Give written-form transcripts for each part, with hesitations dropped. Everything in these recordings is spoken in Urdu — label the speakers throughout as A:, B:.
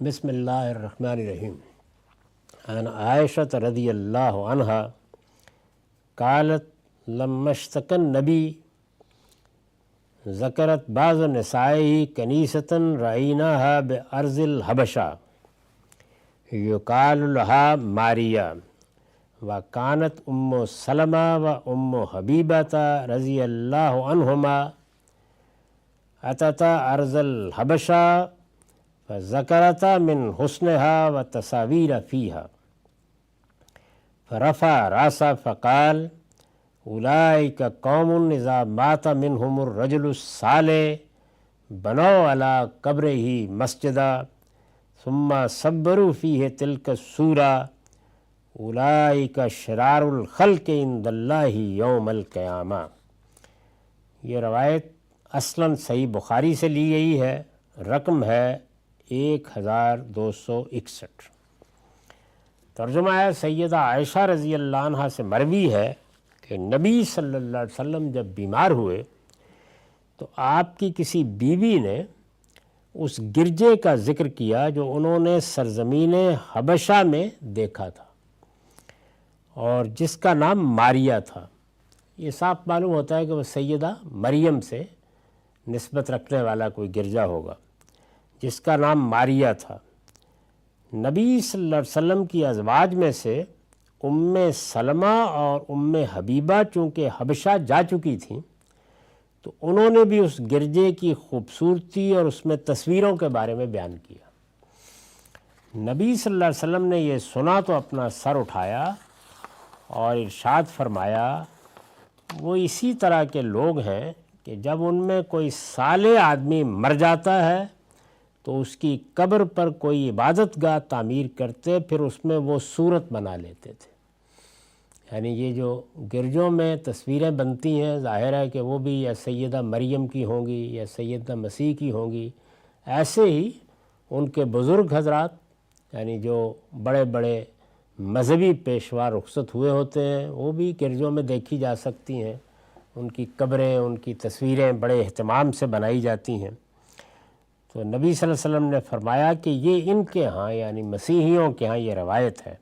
A: بسم اللہ الرحمن الرحیم. عن عائشة رضی اللہ عنہا قالت لما اشتكى النبي ذكرت بعض نسائه كنيسة رأيناها بأرض الحبشة يقال لها ماريا وكانت أم سلمة وأم حبيبة رضي الله عنهما أتتا أرض الحبشة فذكرتا من حسنها وتصاوير فيها فرفع رأسه فقال أولئك قوم إذا مات منهم الرجل الصالح بنوا على قبره مسجدا ثم صبروا فيه تلك السورة أولئك شرار الخلق عند الله يوم القيامة. یہ روایت اصلاً صحیح بخاری سے لی گئی ہے، رقم ہے 1261. ترجمہ ہے سیدہ عائشہ رضی اللہ عنہ سے مروی ہے کہ نبی صلی اللہ علیہ وسلم جب بیمار ہوئے تو آپ کی کسی بیوی نے اس گرجے کا ذکر کیا جو انہوں نے سرزمین حبشہ میں دیکھا تھا اور جس کا نام ماریا تھا. یہ صاف معلوم ہوتا ہے کہ وہ سیدہ مریم سے نسبت رکھنے والا کوئی گرجا ہوگا جس کا نام ماریا تھا. نبی صلی اللہ علیہ وسلم کی ازواج میں سے ام سلمہ اور ام حبیبہ چونکہ حبشہ جا چکی تھیں تو انہوں نے بھی اس گرجے کی خوبصورتی اور اس میں تصویروں کے بارے میں بیان کیا. نبی صلی اللہ علیہ وسلم نے یہ سنا تو اپنا سر اٹھایا اور ارشاد فرمایا وہ اسی طرح کے لوگ ہیں کہ جب ان میں کوئی صالح آدمی مر جاتا ہے تو اس کی قبر پر کوئی عبادت گاہ تعمیر کرتے، پھر اس میں وہ صورت بنا لیتے تھے. یعنی یہ جو گرجوں میں تصویریں بنتی ہیں ظاہر ہے کہ وہ بھی یا سیدہ مریم کی ہوں گی یا سیدہ مسیح کی ہوں گی. ایسے ہی ان کے بزرگ حضرات یعنی جو بڑے بڑے مذہبی پیشوا رخصت ہوئے ہوتے ہیں وہ بھی گرجوں میں دیکھی جا سکتی ہیں. ان کی قبریں، ان کی تصویریں بڑے اہتمام سے بنائی جاتی ہیں. تو نبی صلی اللہ علیہ وسلم نے فرمایا کہ یہ ان کے ہاں یعنی مسیحیوں کے ہاں یہ روایت ہے.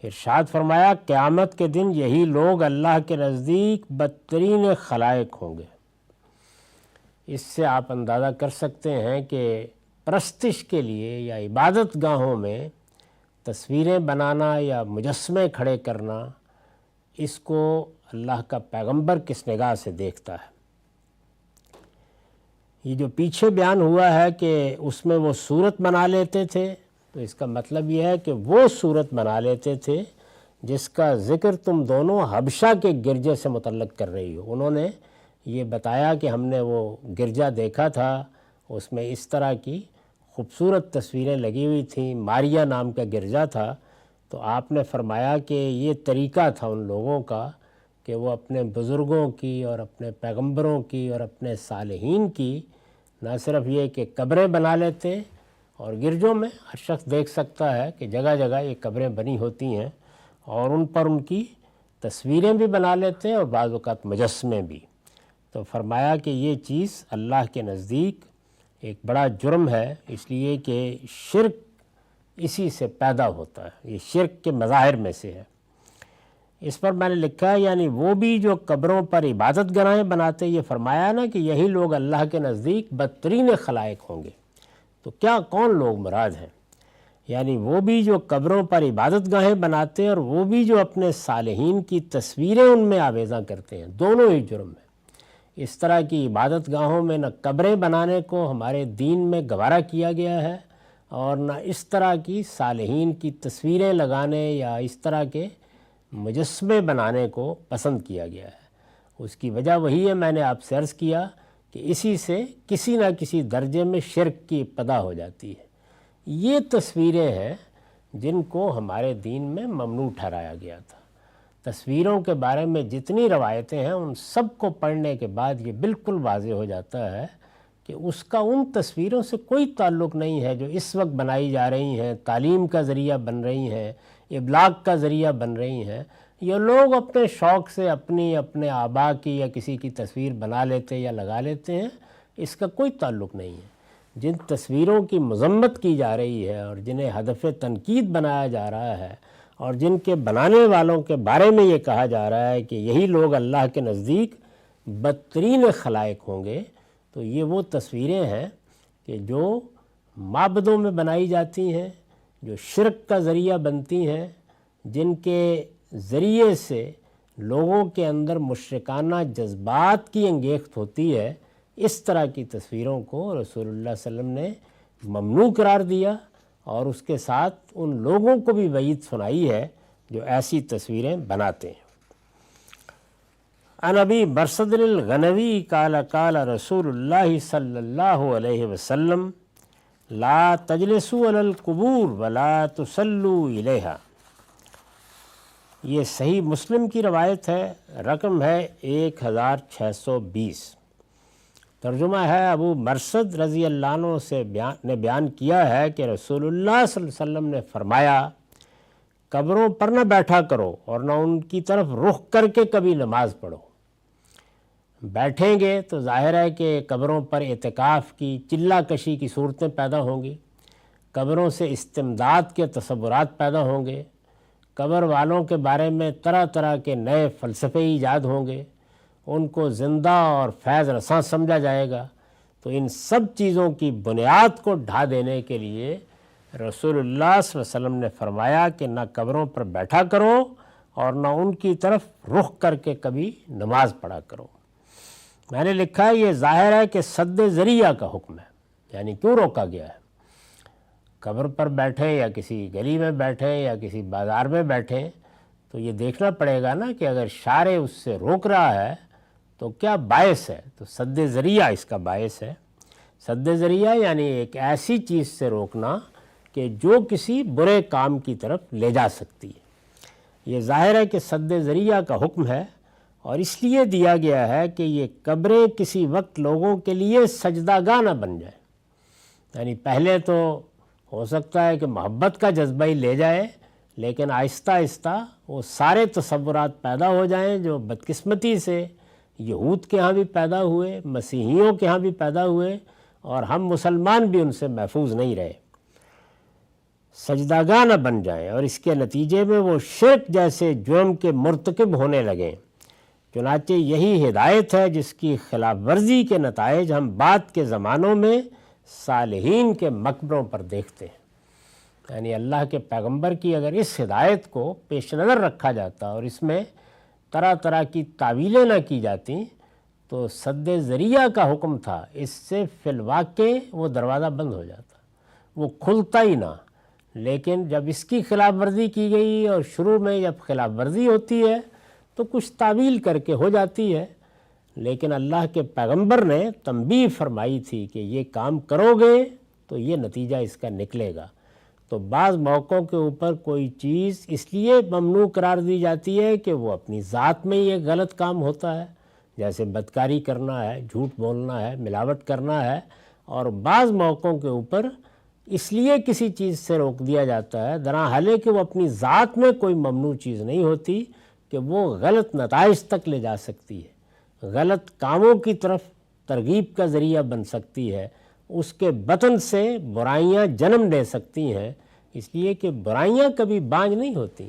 A: ارشاد فرمایا قیامت کے دن یہی لوگ اللہ کے نزدیک بدترین خلائق ہوں گے. اس سے آپ اندازہ کر سکتے ہیں کہ پرستش کے لیے یا عبادت گاہوں میں تصویریں بنانا یا مجسمے کھڑے کرنا، اس کو اللہ کا پیغمبر کس نگاہ سے دیکھتا ہے. یہ جو پیچھے بیان ہوا ہے کہ اس میں وہ صورت بنا لیتے تھے تو اس کا مطلب یہ ہے کہ وہ صورت بنا لیتے تھے جس کا ذکر تم دونوں حبشہ کے گرجے سے متعلق کر رہی ہو. انہوں نے یہ بتایا کہ ہم نے وہ گرجا دیکھا تھا، اس میں اس طرح کی خوبصورت تصویریں لگی ہوئی تھیں، ماریا نام کا گرجا تھا. تو آپ نے فرمایا کہ یہ طریقہ تھا ان لوگوں کا کہ وہ اپنے بزرگوں کی اور اپنے پیغمبروں کی اور اپنے صالحین کی نہ صرف یہ کہ قبریں بنا لیتے، اور گرجوں میں ہر شخص دیکھ سکتا ہے کہ جگہ جگہ یہ قبریں بنی ہوتی ہیں اور ان پر ان کی تصویریں بھی بنا لیتے ہیں اور بعض اوقات مجسمے بھی. تو فرمایا کہ یہ چیز اللہ کے نزدیک ایک بڑا جرم ہے، اس لیے کہ شرک اسی سے پیدا ہوتا ہے، یہ شرک کے مظاہر میں سے ہے. اس پر میں نے لکھا ہے یعنی وہ بھی جو قبروں پر عبادت گاہیں بناتے، یہ فرمایا نا کہ یہی لوگ اللہ کے نزدیک بدترین خلائق ہوں گے. تو کیا کون لوگ مراد ہیں؟ یعنی وہ بھی جو قبروں پر عبادت گاہیں بناتے اور وہ بھی جو اپنے صالحین کی تصویریں ان میں آویزاں کرتے ہیں، دونوں ہی جرم ہیں. اس طرح کی عبادت گاہوں میں نہ قبریں بنانے کو ہمارے دین میں گوارا کیا گیا ہے اور نہ اس طرح کی صالحین کی تصویریں لگانے یا اس طرح کے مجسمے بنانے کو پسند کیا گیا ہے. اس کی وجہ وہی ہے، میں نے آپ سے عرض کیا کہ اسی سے کسی نہ کسی درجے میں شرک کی ابتدا ہو جاتی ہے. یہ تصویریں ہیں جن کو ہمارے دین میں ممنوع ٹھہرایا گیا تھا. تصویروں کے بارے میں جتنی روایتیں ہیں ان سب کو پڑھنے کے بعد یہ بالکل واضح ہو جاتا ہے کہ اس کا ان تصویروں سے کوئی تعلق نہیں ہے جو اس وقت بنائی جا رہی ہیں، تعلیم کا ذریعہ بن رہی ہیں، ابلاغ کا ذریعہ بن رہی ہیں. یہ لوگ اپنے شوق سے اپنے آبا کی یا کسی کی تصویر بنا لیتے یا لگا لیتے ہیں، اس کا کوئی تعلق نہیں ہے. جن تصویروں کی مذمت کی جا رہی ہے اور جنہیں ہدف تنقید بنایا جا رہا ہے اور جن کے بنانے والوں کے بارے میں یہ کہا جا رہا ہے کہ یہی لوگ اللہ کے نزدیک بدترین خلائق ہوں گے، تو یہ وہ تصویریں ہیں کہ جو معبدوں میں بنائی جاتی ہیں، جو شرک کا ذریعہ بنتی ہیں، جن کے ذریعے سے لوگوں کے اندر مشرکانہ جذبات کی انگیخت ہوتی ہے۔ اس طرح کی تصویروں کو رسول اللہ صلی اللہ علیہ وسلم نے ممنوع قرار دیا اور اس کے ساتھ ان لوگوں کو بھی وعید سنائی ہے جو ایسی تصویریں بناتے ہیں۔ عن ابی برصد الغنوی قال قال رسول اللہ صلی اللہ علیہ وسلم لا تجلسوا علی القبور ولا تصلوا الیہا۔ یہ صحیح مسلم کی روایت ہے، رقم ہے 1620۔ ترجمہ ہے ابو مرصد رضی اللہ عنہ سے نے بیان کیا ہے کہ رسول اللہ صلی اللہ علیہ وسلم نے فرمایا، قبروں پر نہ بیٹھا کرو اور نہ ان کی طرف رخ کر کے کبھی نماز پڑھو۔ بیٹھیں گے تو ظاہر ہے کہ قبروں پر اعتکاف کی، چلہ کشی کی صورتیں پیدا ہوں گی، قبروں سے استمداد کے تصورات پیدا ہوں گے، قبر والوں کے بارے میں طرح طرح کے نئے فلسفے ایجاد ہوں گے، ان کو زندہ اور فیض رساں سمجھا جائے گا۔ تو ان سب چیزوں کی بنیاد کو ڈھا دینے کے لیے رسول اللہ صلی اللہ علیہ وسلم نے فرمایا کہ نہ قبروں پر بیٹھا کرو اور نہ ان کی طرف رخ کر کے کبھی نماز پڑھا کرو۔ میں نے لکھا ہے یہ ظاہر ہے کہ سد ذریعہ کا حکم ہے، یعنی کیوں روکا گیا ہے؟ قبر پر بیٹھیں یا کسی گلی میں بیٹھیں یا کسی بازار میں بیٹھیں تو یہ دیکھنا پڑے گا نا کہ اگر شارع اس سے روک رہا ہے تو کیا باعث ہے، تو سد ذریعہ اس کا باعث ہے۔ سد ذریعہ یعنی ایک ایسی چیز سے روکنا کہ جو کسی برے کام کی طرف لے جا سکتی ہے۔ یہ ظاہر ہے کہ سد ذریعہ کا حکم ہے اور اس لیے دیا گیا ہے کہ یہ قبریں کسی وقت لوگوں کے لیے سجدہ گاہ نہ بن جائیں۔ یعنی پہلے تو ہو سکتا ہے کہ محبت کا جذبہ ہی لے جائے، لیکن آہستہ آہستہ وہ سارے تصورات پیدا ہو جائیں جو بدقسمتی سے یہود کے ہاں بھی پیدا ہوئے، مسیحیوں کے ہاں بھی پیدا ہوئے، اور ہم مسلمان بھی ان سے محفوظ نہیں رہے، سجدہ گاہ نہ بن جائیں، اور اس کے نتیجے میں وہ شرک جیسے جرم کے مرتکب ہونے لگیں۔ چنانچہ یہی ہدایت ہے جس کی خلاف ورزی کے نتائج ہم بعد کے زمانوں میں صالحین کے مقبروں پر دیکھتے ہیں۔ یعنی اللہ کے پیغمبر کی اگر اس ہدایت کو پیش نظر رکھا جاتا اور اس میں طرح طرح کی تعویلیں نہ کی جاتی تو سد ذریعہ کا حکم تھا، اس سے فی الواقع وہ دروازہ بند ہو جاتا، وہ کھلتا ہی نہ۔ لیکن جب اس کی خلاف ورزی کی گئی اور شروع میں جب خلاف ورزی ہوتی ہے تو کچھ تعویل کر کے ہو جاتی ہے، لیکن اللہ کے پیغمبر نے تنبیہ فرمائی تھی کہ یہ کام کرو گے تو یہ نتیجہ اس کا نکلے گا۔ تو بعض موقعوں کے اوپر کوئی چیز اس لیے ممنوع قرار دی جاتی ہے کہ وہ اپنی ذات میں یہ غلط کام ہوتا ہے، جیسے بدکاری کرنا ہے، جھوٹ بولنا ہے، ملاوٹ کرنا ہے، اور بعض موقعوں کے اوپر اس لیے کسی چیز سے روک دیا جاتا ہے درحالے کہ وہ اپنی ذات میں کوئی ممنوع چیز نہیں ہوتی کہ وہ غلط نتائج تک لے جا سکتی ہے، غلط کاموں کی طرف ترغیب کا ذریعہ بن سکتی ہے، اس کے بطن سے برائیاں جنم لے سکتی ہیں، اس لیے کہ برائیاں کبھی بانج نہیں ہوتی،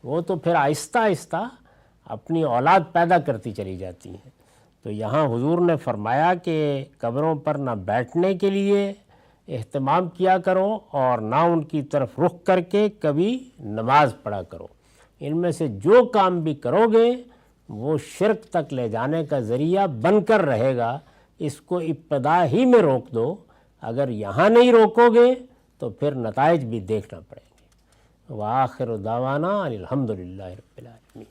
A: وہ تو پھر آہستہ آہستہ اپنی اولاد پیدا کرتی چلی جاتی ہیں۔ تو یہاں حضور نے فرمایا کہ قبروں پر نہ بیٹھنے کے لیے اہتمام کیا کرو اور نہ ان کی طرف رخ کر کے کبھی نماز پڑھا کرو۔ ان میں سے جو کام بھی کرو گے وہ شرک تک لے جانے کا ذریعہ بن کر رہے گا، اس کو ابتدا ہی میں روک دو۔ اگر یہاں نہیں روکو گے تو پھر نتائج بھی دیکھنا پڑیں گے۔ وآخر دعوانا ان الحمد للہ رب العالمین۔